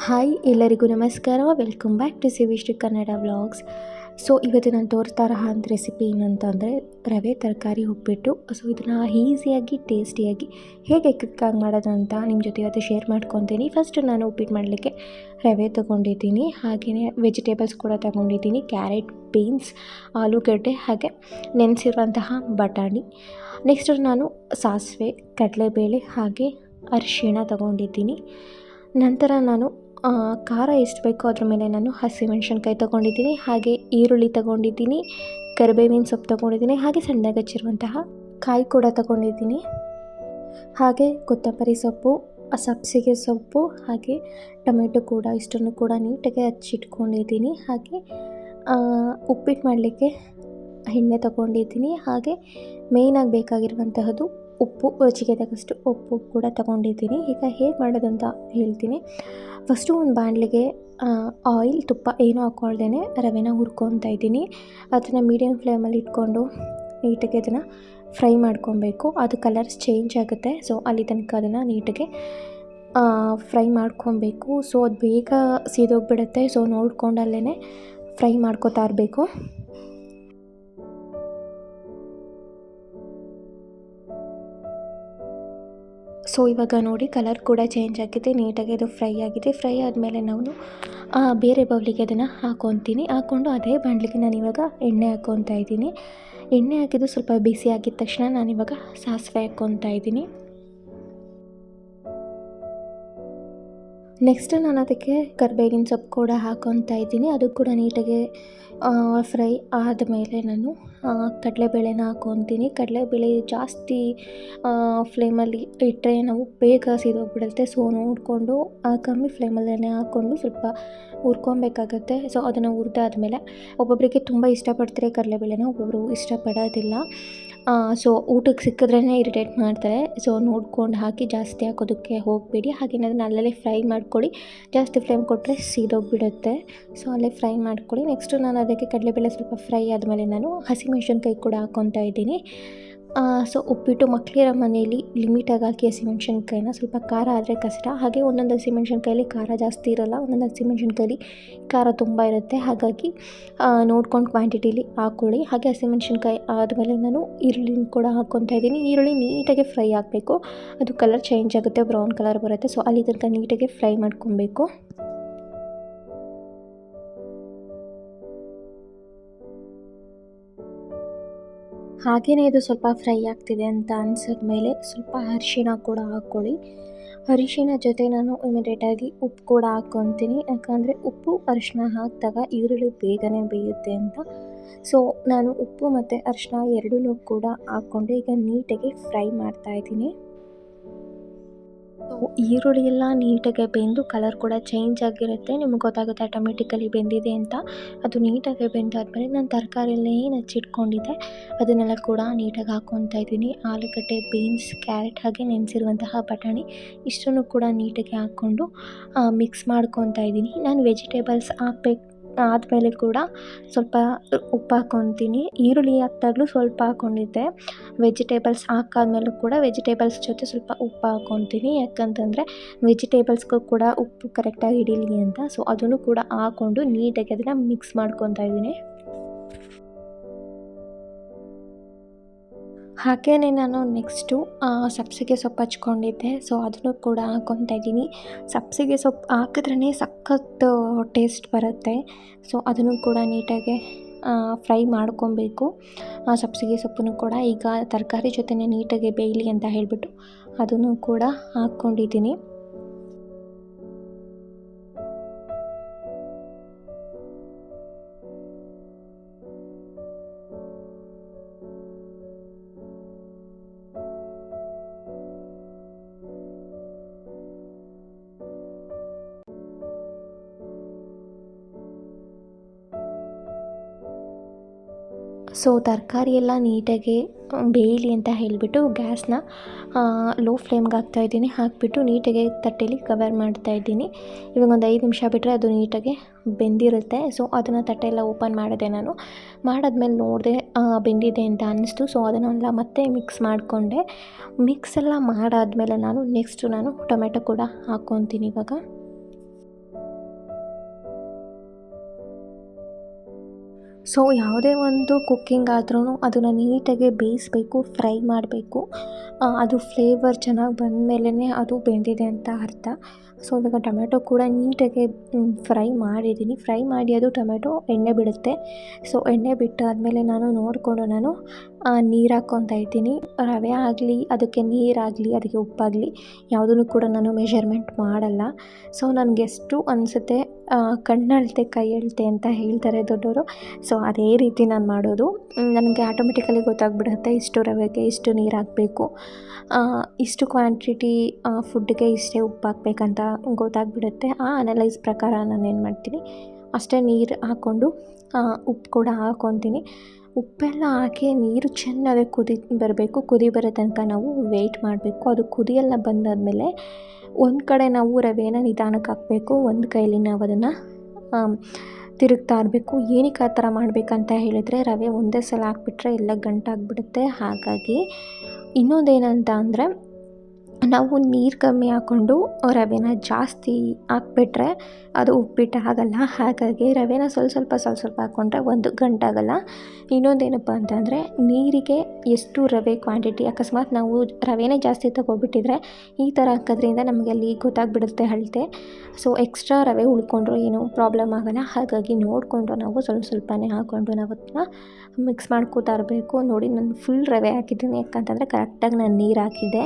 Hi ಎಲ್ಲರಿಗೂ ನಮಸ್ಕಾರ. Welcome back to ಸಿವಿಶ್ರೀ ಕನ್ನಡ ವ್ಲಾಗ್ಸ್. ಸೊ ಇವತ್ತು ನಾನು ತೋರಿಸ್ತಾ ಇರೋ ರೆಸಿಪಿ ಏನಂತಂದರೆ ರವೆ ತರಕಾರಿ ಉಪ್ಪಿಟ್ಟು. ಸೊ ಇದನ್ನು ಈಸಿಯಾಗಿ ಟೇಸ್ಟಿಯಾಗಿ ಹೇಗೆ ಕ್ವಿಕ್ಕಾಗಿ ಮಾಡೋದು ಅಂತ ನಿಮ್ಮ ಜೊತೆ ಇವತ್ತು ಶೇರ್ ಮಾಡ್ಕೊತೀನಿ. ಫಸ್ಟ್ ನಾನು ಉಪ್ಪಿಟ್ಟು ಮಾಡಲಿಕ್ಕೆ ರವೆ ತೊಗೊಂಡಿದ್ದೀನಿ, ಹಾಗೆಯೇ ವೆಜಿಟೇಬಲ್ಸ್ ಕೂಡ ತೊಗೊಂಡಿದ್ದೀನಿ. ಕ್ಯಾರೆಟ್, ಬೀನ್ಸ್, ಆಲೂಗಡ್ಡೆ, ಹಾಗೆ ನೆನೆಸಿರುವಂತಹ ಬಟಾಣಿ. ನೆಕ್ಸ್ಟ್ ನಾನು ಸಾಸಿವೆ, ಕಡಲೆಬೇಳೆ ಹಾಗೆ ಅರಿಶಿಣ ತೊಗೊಂಡಿದ್ದೀನಿ. ನಂತರ ನಾನು ಖಾರ ಎಷ್ಟು ಬೇಕೋ ಅದ್ರ ಮೇಲೆ ನಾನು ಹಸಿಮೆಣ್ಸಿನ್ಕಾಯಿ ತೊಗೊಂಡಿದ್ದೀನಿ, ಹಾಗೆ ಈರುಳ್ಳಿ ತೊಗೊಂಡಿದ್ದೀನಿ, ಕರಿಬೇವಿನ ಸೊಪ್ಪು ತೊಗೊಂಡಿದ್ದೀನಿ, ಹಾಗೆ ಸಣ್ಣದಾಗಿ ಹಚ್ಚಿರುವಂತಹ ಕಾಯಿ ಕೂಡ ತೊಗೊಂಡಿದ್ದೀನಿ, ಹಾಗೆ ಕೊತ್ತಂಬರಿ ಸೊಪ್ಪು, ಸಬ್ಸಿಗೆ ಸೊಪ್ಪು, ಹಾಗೆ ಟೊಮೆಟೊ ಕೂಡ ಇಷ್ಟನ್ನು ಕೂಡ ನೀಟಾಗಿ ಹಚ್ಚಿಟ್ಕೊಂಡಿದ್ದೀನಿ. ಹಾಗೆ ಉಪ್ಪಿಟ್ಟು ಮಾಡಲಿಕ್ಕೆ ಎಣ್ಣೆ ತೊಗೊಂಡಿದ್ದೀನಿ, ಹಾಗೆ ಮೇಯ್ನಾಗಿ ಬೇಕಾಗಿರುವಂತಹದ್ದು ಉಪ್ಪು, ರುಚಿಗೆ ತಕ್ಕಷ್ಟು ಉಪ್ಪು ಕೂಡ ತೊಗೊಂಡಿದ್ದೀನಿ. ಈಗ ಹೇಗೆ ಮಾಡೋದು ಅಂತ ಹೇಳ್ತೀನಿ. ಫಸ್ಟು ಒಂದು ಬಾಣಲೆಗೆ ಆಯಿಲ್, ತುಪ್ಪ ಏನೂ ಹಾಕ್ಕೊಳ್ದೇ ರವೆನ ಹುರ್ಕೊತಾ ಇದ್ದೀನಿ. ಅದನ್ನು ಮೀಡಿಯಮ್ ಫ್ಲೇಮಲ್ಲಿ ಇಟ್ಕೊಂಡು ನೀಟಾಗಿ ಅದನ್ನು ಫ್ರೈ ಮಾಡ್ಕೊಬೇಕು. ಅದು ಕಲರ್ಸ್ ಚೇಂಜ್ ಆಗುತ್ತೆ, ಸೊ ಅಲ್ಲಿ ತನಕ ಅದನ್ನು ನೀಟಾಗಿ ಫ್ರೈ ಮಾಡ್ಕೊಬೇಕು. ಸೊ ಅದು ಬೇಗ ಸೀದೋಗಿಬಿಡುತ್ತೆ, ಸೊ ನೋಡ್ಕೊಂಡು ಅಲ್ಲೇ ಫ್ರೈ ಮಾಡ್ಕೊತಾ ಇರಬೇಕು. ಸೊ ಇವಾಗ ನೋಡಿ ಕಲರ್ ಕೂಡ ಚೇಂಜ್ ಆಗಿದೆ, ನೀಟಾಗಿ ಅದು ಫ್ರೈ ಆಗಿದೆ. ಫ್ರೈ ಆದಮೇಲೆ ನಾನು ಬೇರೆ ಬೌಲಿಗೆ ಅದನ್ನು ಹಾಕ್ಕೊಂಡು ಅದೇ ಬಾಣಲಿಗೆ ನಾನು ಇವಾಗ ಎಣ್ಣೆ ಹಾಕ್ಕೊತಾ ಇದ್ದೀನಿ. ಎಣ್ಣೆ ಹಾಕಿದ್ದು ಸ್ವಲ್ಪ ಬಿಸಿ ಆಗಿದ ತಕ್ಷಣ ನಾನಿವಾಗ ಸಾಸಿವೆ ಹಾಕ್ಕೊತಾ ಇದ್ದೀನಿ. ನೆಕ್ಸ್ಟ್ ನಾನು ಅದಕ್ಕೆ ಕರಿಬೇವಿನ ಸೊಪ್ಪು ಕೂಡ ಹಾಕ್ಕೊತಾ ಇದ್ದೀನಿ. ಅದು ಕೂಡ ನೀಟಾಗಿ ಫ್ರೈ ಆದಮೇಲೆ ನಾನು ಕಡಲೆಬೇಳೆನ ಹಾಕ್ಕೊತೀನಿ. ಕಡಲೆಬೇಳೆ ಜಾಸ್ತಿ ಫ್ಲೇಮಲ್ಲಿ ಇಟ್ಟರೆ ನಾವು ಬೇಗ ಸೀದೋಗ್ಬಿಡುತ್ತೆ, ಸೊ ನೋಡಿಕೊಂಡು ಕಮ್ಮಿ ಫ್ಲೇಮಲ್ಲೇ ಹಾಕ್ಕೊಂಡು ಸ್ವಲ್ಪ ಹುರ್ಕೊಬೇಕಾಗತ್ತೆ. ಸೊ ಅದನ್ನು ಹುರಿದಾದ್ಮೇಲೆ ಒಬ್ಬೊಬ್ಬರಿಗೆ ತುಂಬ ಇಷ್ಟಪಡ್ತಾರೆ ಕಡಲೆಬೇಳೆನ, ಒಬ್ಬೊಬ್ಬರು ಇಷ್ಟಪಡೋದಿಲ್ಲ. ಸೊ ಊಟಕ್ಕೆ ಸಿಕ್ಕಿದ್ರೇ ಇರಿಟೇಟ್ ಮಾಡ್ತಾರೆ, ಸೊ ನೋಡ್ಕೊಂಡು ಹಾಕಿ, ಜಾಸ್ತಿ ಹಾಕೋದಕ್ಕೆ ಹೋಗಬೇಡಿ. ಹಾಗೆ ಅದನ್ನು ಅಲ್ಲೇ ಫ್ರೈ ಮಾಡ್ಕೊಳ್ಳಿ. ಜಾಸ್ತಿ ಫ್ಲೇಮ್ ಕೊಟ್ಟರೆ ಸೀದೋಗಿಬಿಡುತ್ತೆ, ಸೊ ಅಲ್ಲೇ ಫ್ರೈ ಮಾಡ್ಕೊಳ್ಳಿ. ನೆಕ್ಸ್ಟು ನಾನು ಅದಕ್ಕೆ ಕಡಲೆಬೇಳೆ ಸ್ವಲ್ಪ ಫ್ರೈ ಆದಮೇಲೆ ನಾನು ಹಸಿಮೆಣ್ಸಿನ್ಕಾಯಿ ಕೂಡ ಹಾಕ್ಕೊತಾ ಇದ್ದೀನಿ. ಸೊ ಉಪ್ಪಿಟ್ಟು ಮಕ್ಕಳಿರೋ ಮನೆಯಲ್ಲಿ ಲಿಮಿಟಾಗಿ ಹಾಕಿ ಹಸಿಮೆಣ್ಸಿನ್ಕಾಯಿನ, ಸ್ವಲ್ಪ ಖಾರ ಆದರೆ ಕಷ್ಟ. ಹಾಗೆ ಒಂದೊಂದು ಹಸಿಮೆಣ್ಸಿನ್ಕಾಯಲ್ಲಿ ಖಾರ ಜಾಸ್ತಿ ಇರೋಲ್ಲ, ಒಂದೊಂದು ಹಸಿಮೆಣ್ಸಿನ್ಕಾಯಲ್ಲಿ ಖಾರ ತುಂಬ ಇರುತ್ತೆ. ಹಾಗಾಗಿ ನೋಡ್ಕೊಂಡು ಕ್ವಾಂಟಿಟೀಲಿ ಹಾಕ್ಕೊಳ್ಳಿ. ಹಾಗೆ ಹಸಿಮೆಣ್ಸಿನ್ಕಾಯಿ ಆದಮೇಲೆ ನಾನು ಈರುಳ್ಳಿನ ಕೂಡ ಹಾಕ್ಕೊತಾ ಇದ್ದೀನಿ. ಈರುಳ್ಳಿ ನೀಟಾಗಿ ಫ್ರೈ ಆಗಬೇಕು, ಅದು ಕಲರ್ ಚೇಂಜ್ ಆಗುತ್ತೆ, ಬ್ರೌನ್ ಕಲರ್ ಬರುತ್ತೆ. ಸೊ ಅಲ್ಲಿ ತನಕ ನೀಟಾಗಿ ಫ್ರೈ ಮಾಡ್ಕೊಬೇಕು. ಹಾಗೆಯೇ ಇದು ಸ್ವಲ್ಪ ಫ್ರೈ ಆಗ್ತಿದೆ ಅಂತ ಅನಿಸಿದ್ಮೇಲೆ ಸ್ವಲ್ಪ ಅರಿಶಿಣ ಕೂಡ ಹಾಕ್ಕೊಳ್ಳಿ. ಅರಿಶಿಣ ಜೊತೆ ನಾನು ಇಮಿಡಿಯೇಟಾಗಿ ಉಪ್ಪು ಕೂಡ ಹಾಕ್ಕೊತೀನಿ, ಯಾಕಂದರೆ ಉಪ್ಪು ಅರಿಶಿಣ ಹಾಕಿದಾಗ ಈರುಳ್ಳಿ ಬೇಗನೆ ಬೇಯುತ್ತೆ ಅಂತ. ಸೊ ನಾನು ಉಪ್ಪು ಮತ್ತು ಅರಿಶಿಣ ಎರಡೂ ಕೂಡ ಹಾಕ್ಕೊಂಡು ಈಗ ನೀಟಾಗಿ ಫ್ರೈ ಮಾಡ್ತಾಯಿದ್ದೀನಿ. ಸೊ ಈರುಳ್ಳಿ ಎಲ್ಲ ನೀಟಾಗಿ ಬೆಂದು ಕಲರ್ ಕೂಡ ಚೇಂಜ್ ಆಗಿರುತ್ತೆ, ನಿಮ್ಗೆ ಗೊತ್ತಾಗುತ್ತೆ ಆಟೋಮೆಟಿಕಲಿ ಬೆಂದಿದೆ ಅಂತ. ಅದು ನೀಟಾಗಿ ಬೆಂದಾದ್ಮೇಲೆ ನಾನು ತರಕಾರಿಯಲ್ಲೇ ಏನು ಹಚ್ಚಿಟ್ಕೊಂಡಿದ್ದೆ ಅದನ್ನೆಲ್ಲ ಕೂಡ ನೀಟಾಗಿ ಹಾಕ್ಕೊತಾ ಇದ್ದೀನಿ. ಆಲೂಗಡ್ಡೆ, ಬೀನ್ಸ್, ಕ್ಯಾರೆಟ್ ಹಾಗೆ ನೆನೆಸಿರುವಂತಹ ಬಟಾಣಿ ಇಷ್ಟನ್ನು ಕೂಡ ನೀಟಾಗಿ ಹಾಕ್ಕೊಂಡು ಮಿಕ್ಸ್ ಮಾಡ್ಕೊತಾ ಇದ್ದೀನಿ. ನಾನು ವೆಜಿಟೇಬಲ್ಸ್ ಆದಮೇಲೆ ಕೂಡ ಸ್ವಲ್ಪ ಉಪ್ಪು ಹಾಕ್ಕೊತೀನಿ. ಈರುಳ್ಳಿ ಹಾಕಿದಾಗಲೂ ಸ್ವಲ್ಪ ಹಾಕ್ಕೊಂಡಿದ್ದೆ, ವೆಜಿಟೇಬಲ್ಸ್ ಹಾಕಾದ್ಮೇಲೂ ಕೂಡ ವೆಜಿಟೇಬಲ್ಸ್ ಜೊತೆ ಸ್ವಲ್ಪ ಉಪ್ಪು ಹಾಕ್ಕೊತೀನಿ, ಯಾಕಂತಂದರೆ ವೆಜಿಟೇಬಲ್ಸ್ಗೂ ಕೂಡ ಉಪ್ಪು ಕರೆಕ್ಟಾಗಿ ಹಿಡೀಲಿ ಅಂತ. ಸೊ ಅದನ್ನು ಕೂಡ ಹಾಕ್ಕೊಂಡು ನೀಟಾಗಿ ಅದನ್ನು ಮಿಕ್ಸ್ ಮಾಡ್ಕೊತಾ ಇದ್ದೀನಿ. ಹಾಗೆಯೇ ನಾನು ನೆಕ್ಸ್ಟು ಸಬ್ಬಸಿಗೆ ಸೊಪ್ಪು ಹಚ್ಕೊಂಡಿದ್ದೆ, ಸೊ ಅದನ್ನು ಕೂಡ ಹಾಕ್ಕೊತಾ ಇದ್ದೀನಿ. ಸಬ್ಬಸಿಗೆ ಸೊಪ್ಪು ಹಾಕಿದ್ರೇ ಸಖತ್ತು ಟೇಸ್ಟ್ ಬರುತ್ತೆ, ಸೊ ಅದನ್ನು ಕೂಡ ನೀಟಾಗಿ ಫ್ರೈ ಮಾಡ್ಕೊಬೇಕು. ಸಬ್ಬಸಿಗೆ ಸೊಪ್ಪನ್ನು ಕೂಡ ಈಗ ತರಕಾರಿ ಜೊತೆನೇ ನೀಟಾಗಿ ಬೇಯಲಿ ಅಂತ ಹೇಳಿಬಿಟ್ಟು ಅದನ್ನು ಕೂಡ ಹಾಕ್ಕೊಂಡಿದ್ದೀನಿ. ಸೊ ತರಕಾರಿ ಎಲ್ಲ ನೀಟಾಗಿ ಬೇಯಲಿ ಅಂತ ಹೇಳಿಬಿಟ್ಟು ಗ್ಯಾಸ್ನ ಲೋ ಫ್ಲೇಮ್ಗೆ ಹಾಕ್ತಾಯಿದ್ದೀನಿ. ಹಾಕಿಬಿಟ್ಟು ನೀಟಾಗಿ ತಟ್ಟೆಯಲ್ಲಿ ಕವರ್ ಮಾಡ್ತಾಯಿದ್ದೀನಿ. ಇವಾಗ ಒಂದು 5 ನಿಮಿಷ ಬಿಟ್ಟರೆ ಅದು ನೀಟಾಗಿ ಬೆಂದಿರುತ್ತೆ. ಸೊ ಅದನ್ನು ತಟ್ಟೆಲ್ಲ ಓಪನ್ ಮಾಡಿದೆ. ನಾನು ಮಾಡಾದ್ಮೇಲೆ ನೋಡಿದೆ ಬೆಂದಿದೆ ಅಂತ ಅನ್ನಿಸ್ತು. ಸೊ ಅದನ್ನೆಲ್ಲ ಮತ್ತೆ ಮಿಕ್ಸ್ ಮಾಡಿಕೊಂಡೆ. ಮಿಕ್ಸ್ ಎಲ್ಲ ಮಾಡಾದಮೇಲೆ ನಾನು ಟೊಮೆಟೊ ಕೂಡ ಹಾಕ್ಕೊತೀನಿ ಇವಾಗ. ಸೊ ಯಾವುದೇ ಒಂದು ಕುಕ್ಕಿಂಗ್ ಆದ್ರೂ ಅದನ್ನು ನೀಟಾಗಿ ಬೇಯಿಸಬೇಕು, ಫ್ರೈ ಮಾಡಬೇಕು. ಅದು ಫ್ಲೇವರ್ ಚೆನ್ನಾಗಿ ಬಂದಮೇಲೆ ಅದು ಬೆಂದಿದೆ ಅಂತ ಅರ್ಥ. ಸೊ ಇವಾಗ ಟೊಮೆಟೊ ಕೂಡ ನೀಟಾಗಿ ಫ್ರೈ ಮಾಡಿದ್ದೀನಿ. ಫ್ರೈ ಮಾಡಿ ಅದು ಟೊಮೆಟೊ ಎಣ್ಣೆ ಬಿಡುತ್ತೆ. ಸೊ ಎಣ್ಣೆ ಬಿಟ್ಟಾದಮೇಲೆ ನಾನು ನೋಡಿಕೊಂಡು ನೀರು ಹಾಕ್ಕೊತಾ ಇದ್ದೀನಿ. ರವೆ ಆಗಲಿ, ಅದಕ್ಕೆ ನೀರಾಗಲಿ, ಅದಕ್ಕೆ ಉಪ್ಪಾಗಲಿ ಯಾವುದನ್ನು ಕೂಡ ನಾನು ಮೆಷರ್ಮೆಂಟ್ ಮಾಡಲ್ಲ. ಸೊ ನನಗೆಷ್ಟು ಅನಿಸುತ್ತೆ, ಕಣ್ಣಳತೆ ಕೈ ಅಳತೆ ಅಂತ ಹೇಳ್ತಾರೆ ದೊಡ್ಡವರು. ಸೊ ಅದೇ ರೀತಿ ನಾನು ಮಾಡೋದು. ನನಗೆ ಆಟೋಮೆಟಿಕಲಿ ಗೊತ್ತಾಗ್ಬಿಡುತ್ತೆ ಇಷ್ಟು ರವೆಗೆ ಇಷ್ಟು ನೀರು ಹಾಕಬೇಕು, ಇಷ್ಟು ಕ್ವಾಂಟಿಟಿ ಫುಡ್ಡಿಗೆ ಇಷ್ಟೇ ಉಪ್ಪು ಹಾಕ್ಬೇಕಂತ ಗೊತ್ತಾಗ್ಬಿಡುತ್ತೆ. ಆ ಅನಲೈಸ್ ಪ್ರಕಾರ ನಾನು ಏನು ಮಾಡ್ತೀನಿ, ಅಷ್ಟೇ ನೀರು ಹಾಕ್ಕೊಂಡು ಉಪ್ಪು ಕೂಡ ಹಾಕ್ಕೊತೀನಿ. ಉಪ್ಪೆಲ್ಲ ಹಾಕಿ ನೀರು ಚೆನ್ನಾಗಿ ಬರಬೇಕು. ಕುದಿ ಬರೋ ತನಕ ನಾವು ವೆಯ್ಟ್ ಮಾಡಬೇಕು. ಅದು ಕುದಿಯೆಲ್ಲ ಬಂದಾದಮೇಲೆ ಒಂದು ಕಡೆ ನಾವು ರವೆನ ನಿಧಾನಕ್ಕೆ ಹಾಕಬೇಕು, ಒಂದು ಕೈಯಲ್ಲಿ ನಾವು ಅದನ್ನು ತಿರುಗ್ತಾ ಇರಬೇಕು. ಏನಕ್ಕೆ ಆ ಥರ ಮಾಡಬೇಕಂತ ಹೇಳಿದರೆ, ರವೆ ಒಂದೇ ಸಲ ಹಾಕ್ಬಿಟ್ರೆ ಎಲ್ಲ ಗಂಟಾಗಿಬಿಡುತ್ತೆ. ಹಾಗಾಗಿ ಇನ್ನೊಂದೇನಂತ ಅಂದರೆ, ನಾವು ನೀರು ಕಮ್ಮಿ ಹಾಕ್ಕೊಂಡು ರವೆನ ಜಾಸ್ತಿ ಹಾಕ್ಬಿಟ್ರೆ ಅದು ಉಪ್ಪಿಟ್ಟು ಆಗಲ್ಲ. ಹಾಗಾಗಿ ರವೆನ ಸ್ವಲ್ಪ ಹಾಕ್ಕೊಂಡ್ರೆ ಒಂದು ಗಂಟಾಗಲ್ಲ. ಇನ್ನೊಂದೇನಪ್ಪ ಅಂತಂದರೆ, ನೀರಿಗೆ ಎಷ್ಟು ರವೆ ಕ್ವಾಂಟಿಟಿ, ಅಕಸ್ಮಾತ್ ನಾವು ರವೆನೇ ಜಾಸ್ತಿ ತೊಗೊಬಿಟ್ಟಿದ್ರೆ ಈ ಥರ ಹಾಕೋದ್ರಿಂದ ನಮಗೆ ಅಲ್ಲಿ ಗೊತ್ತಾಗ್ಬಿಡುತ್ತೆ ಅಳತೆ. ಸೊ ಎಕ್ಸ್ಟ್ರಾ ರವೆ ಉಳ್ಕೊಂಡ್ರೂ ಏನೂ ಪ್ರಾಬ್ಲಮ್ ಆಗೋಲ್ಲ. ಹಾಗಾಗಿ ನೋಡಿಕೊಂಡು ನಾವು ಸ್ವಲ್ಪನೇ ಹಾಕ್ಕೊಂಡು ನಾವು ಅದನ್ನ ಮಿಕ್ಸ್ ಮಾಡ್ಕೋತಾ ಇರಬೇಕು. ನೋಡಿ, ನಾನು ಫುಲ್ ರವೆ ಹಾಕಿದ್ದೀನಿ, ಯಾಕಂತಂದರೆ ಕರೆಕ್ಟಾಗಿ ನಾನು ನೀರು ಹಾಕಿದ್ದೆ.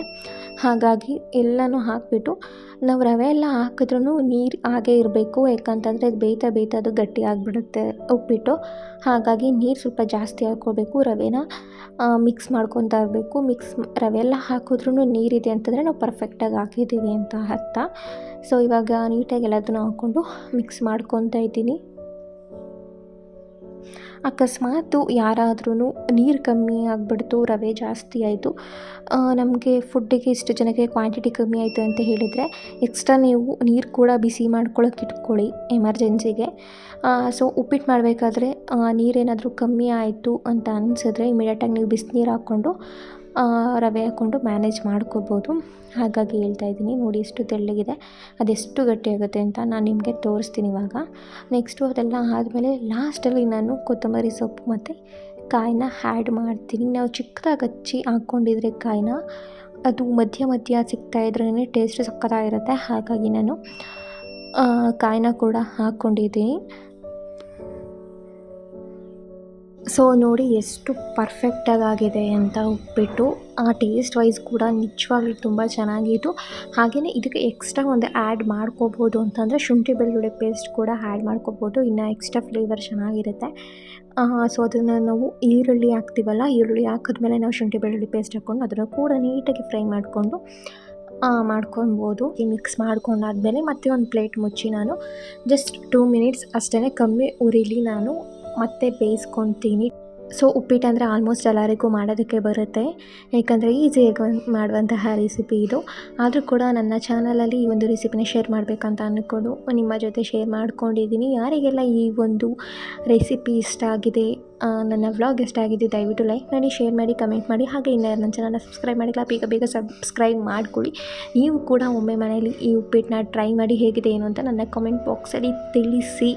ಹಾಗಾಗಿ ಎಲ್ಲನೂ ಹಾಕಿಬಿಟ್ಟು ನಾವು ರವೆ ಎಲ್ಲ ಹಾಕಿದ್ರೂ ನೀರು ಹಾಗೇ ಇರಬೇಕು. ಯಾಕಂತಂದರೆ ಅದು ಬೇಯ್ತಾ ಅದು ಗಟ್ಟಿ ಆಗಿಬಿಡುತ್ತೆ ಉಪ್ಪಿಟ್ಟು. ಹಾಗಾಗಿ ನೀರು ಸ್ವಲ್ಪ ಜಾಸ್ತಿ ಹಾಕ್ಕೋಬೇಕು. ರವೆನ ಮಿಕ್ಸ್ ಮಾಡ್ಕೊತಾ ಇರಬೇಕು. ರವೆ ಎಲ್ಲ ಹಾಕಿದ್ರೂ ನೀರಿದೆ ಅಂತಂದರೆ ನಾವು ಪರ್ಫೆಕ್ಟಾಗಿ ಹಾಕಿದ್ದೀವಿ ಅಂತ ಅರ್ಥ. ಸೊ ಇವಾಗ ನೀಟಾಗಿ ಎಲ್ಲದನ್ನೂ ಹಾಕ್ಕೊಂಡು ಮಿಕ್ಸ್ ಮಾಡ್ಕೊತಾ ಇದ್ದೀನಿ. ಅಕಸ್ಮಾತ್ ಯಾರಾದ್ರೂ ನೀರು ಕಮ್ಮಿ ಆಗಿಬಿಡ್ತು, ರವೆ ಜಾಸ್ತಿ ಆಯಿತು, ನಮಗೆ ಫುಡ್ಡಿಗೆ ಇಷ್ಟು ಜನಕ್ಕೆ ಕ್ವಾಂಟಿಟಿ ಕಮ್ಮಿ ಆಯಿತು ಅಂತ ಹೇಳಿದರೆ ಎಕ್ಸ್ಟ್ರಾ ನೀವು ನೀರು ಕೂಡ ಬಿಸಿ ಮಾಡ್ಕೊಳ್ಳೋಕೆ ಇಟ್ಕೊಳ್ಳಿ ಎಮರ್ಜೆನ್ಸಿಗೆ. ಸೊ ಉಪ್ಪಿಟ್ಟು ಮಾಡಬೇಕಾದ್ರೆ ನೀರೇನಾದರೂ ಕಮ್ಮಿ ಆಯಿತು ಅಂತ ಅನಿಸಿದ್ರೆ ಇಮಿಡಿಯೇಟಾಗಿ ನೀವು ಬಿಸಿನೀರು ಹಾಕ್ಕೊಂಡು ರವೆ ಹಾಕ್ಕೊಂಡು ಮ್ಯಾನೇಜ್ ಮಾಡ್ಕೋಬೋದು. ಹಾಗಾಗಿ ಹೇಳ್ತಾಯಿದ್ದೀನಿ. ನೋಡಿ ಎಷ್ಟು ತೆಳ್ಳಗಿದೆ, ಅದೆಷ್ಟು ಗಟ್ಟಿಯಾಗುತ್ತೆ ಅಂತ ನಾನು ನಿಮಗೆ ತೋರಿಸ್ತೀನಿ ಇವಾಗ. ನೆಕ್ಸ್ಟು ಅದೆಲ್ಲ ಆದಮೇಲೆ ಲಾಸ್ಟಲ್ಲಿ ನಾನು ಕೊತ್ತಂಬರಿ ಸೊಪ್ಪು ಮತ್ತು ಕಾಯಿನ ಆ್ಯಡ್ ಮಾಡ್ತೀನಿ. ನಾವು ಚಿಕ್ಕದಾಗಿ ಹಚ್ಚಿ ಹಾಕ್ಕೊಂಡಿದ್ರೆ ಕಾಯಿನ, ಅದು ಮಧ್ಯ ಸಿಗ್ತಾಯಿದ್ರೇ ಟೇಸ್ಟ್ ಸಕ್ಕತ್ತಾಗಿರುತ್ತೆ. ಹಾಗಾಗಿ ನಾನು ಕಾಯಿನ ಕೂಡ ಹಾಕ್ಕೊಂಡಿದ್ದೀನಿ. ಸೊ ನೋಡಿ ಎಷ್ಟು ಪರ್ಫೆಕ್ಟಾಗಿ ಆಗಿದೆ ಅಂತ ಉಪ್ಪಿಟ್ಟು. ಆ ಟೇಸ್ಟ್ ವೈಸ್ ಕೂಡ ನಿಜವಾಗ್ಲೂ ತುಂಬ ಚೆನ್ನಾಗಿತ್ತು. ಹಾಗೆಯೇ ಇದಕ್ಕೆ ಎಕ್ಸ್ಟ್ರಾ ಒಂದು ಆ್ಯಡ್ ಮಾಡ್ಕೋಬೋದು ಅಂತಂದರೆ ಶುಂಠಿ ಬೆಳ್ಳುಳ್ಳಿ ಪೇಸ್ಟ್ ಕೂಡ ಆ್ಯಡ್ ಮಾಡ್ಕೋಬೋದು, ಇನ್ನು ಎಕ್ಸ್ಟ್ರಾ ಫ್ಲೇವರ್ ಚೆನ್ನಾಗಿರುತ್ತೆ. ಸೊ ಅದನ್ನು ನಾವು ಈರುಳ್ಳಿ ಹಾಕ್ತೀವಲ್ಲ, ಈರುಳ್ಳಿ ಹಾಕಿದ್ಮೇಲೆ ನಾವು ಶುಂಠಿ ಬೆಳ್ಳುಳ್ಳಿ ಪೇಸ್ಟ್ ಹಾಕ್ಕೊಂಡು ಅದನ್ನು ಕೂಡ ನೀಟಾಗಿ ಫ್ರೈ ಮಾಡಿಕೊಂಡು ಮಾಡ್ಕೊಬೋದು. ಮಿಕ್ಸ್ ಮಾಡ್ಕೊಂಡಾದ್ಮೇಲೆ ಮತ್ತೆ ಒಂದು ಪ್ಲೇಟ್ ಮುಚ್ಚಿ ನಾನು ಜಸ್ಟ್ 2 ಮಿನಿಟ್ಸ್ ಅಷ್ಟೇ ಕಮ್ಮಿ ಉರಿಲಿ ನಾನು ಮತ್ತೆ ಬೇಯಿಸ್ಕೊತೀನಿ. ಸೊ ಉಪ್ಪಿಟ್ಟು ಅಂದರೆ ಆಲ್ಮೋಸ್ಟ್ ಎಲ್ಲರಿಗೂ ಮಾಡೋದಕ್ಕೆ ಬರುತ್ತೆ, ಏಕೆಂದರೆ ಈಸಿಯಾಗಿ ಮಾಡುವಂತಹ ರೆಸಿಪಿ ಇದು. ಆದರೂ ಕೂಡ ನನ್ನ ಚಾನಲಲ್ಲಿ ಈ ಒಂದು ರೆಸಿಪಿನ ಶೇರ್ ಮಾಡಬೇಕಂತ ಅಂದ್ಕೊಂಡು ನಿಮ್ಮ ಜೊತೆ ಶೇರ್ ಮಾಡ್ಕೊಂಡಿದ್ದೀನಿ. ಯಾರಿಗೆಲ್ಲ ಈ ಒಂದು ರೆಸಿಪಿ ಇಷ್ಟ ಆಗಿದೆ, ನನ್ನ ವ್ಲಾಗ್ ಇಷ್ಟ ಆಗಿದೆ, ದಯವಿಟ್ಟು ಲೈಕ್ ಮಾಡಿ, ಶೇರ್ ಮಾಡಿ, ಕಮೆಂಟ್ ಮಾಡಿ. ಹಾಗೆ ಇನ್ನು ನನ್ನ ಚಾನಲ್ನ ಸಬ್ಸ್ಕ್ರೈಬ್ ಮಾಡಿಲ್ಲ, ಬೇಗ ಸಬ್ಸ್ಕ್ರೈಬ್ ಮಾಡಿಕೊಳ್ಳಿ. ನೀವು ಕೂಡ ಒಮ್ಮೆ ಮನೆಯಲ್ಲಿ ಈ ಉಪ್ಪಿಟ್ಟನ್ನ ಟ್ರೈ ಮಾಡಿ ಹೇಗಿದೆ ಏನು ಅಂತ ನನ್ನ ಕಮೆಂಟ್ ಬಾಕ್ಸಲ್ಲಿ ತಿಳಿಸಿ.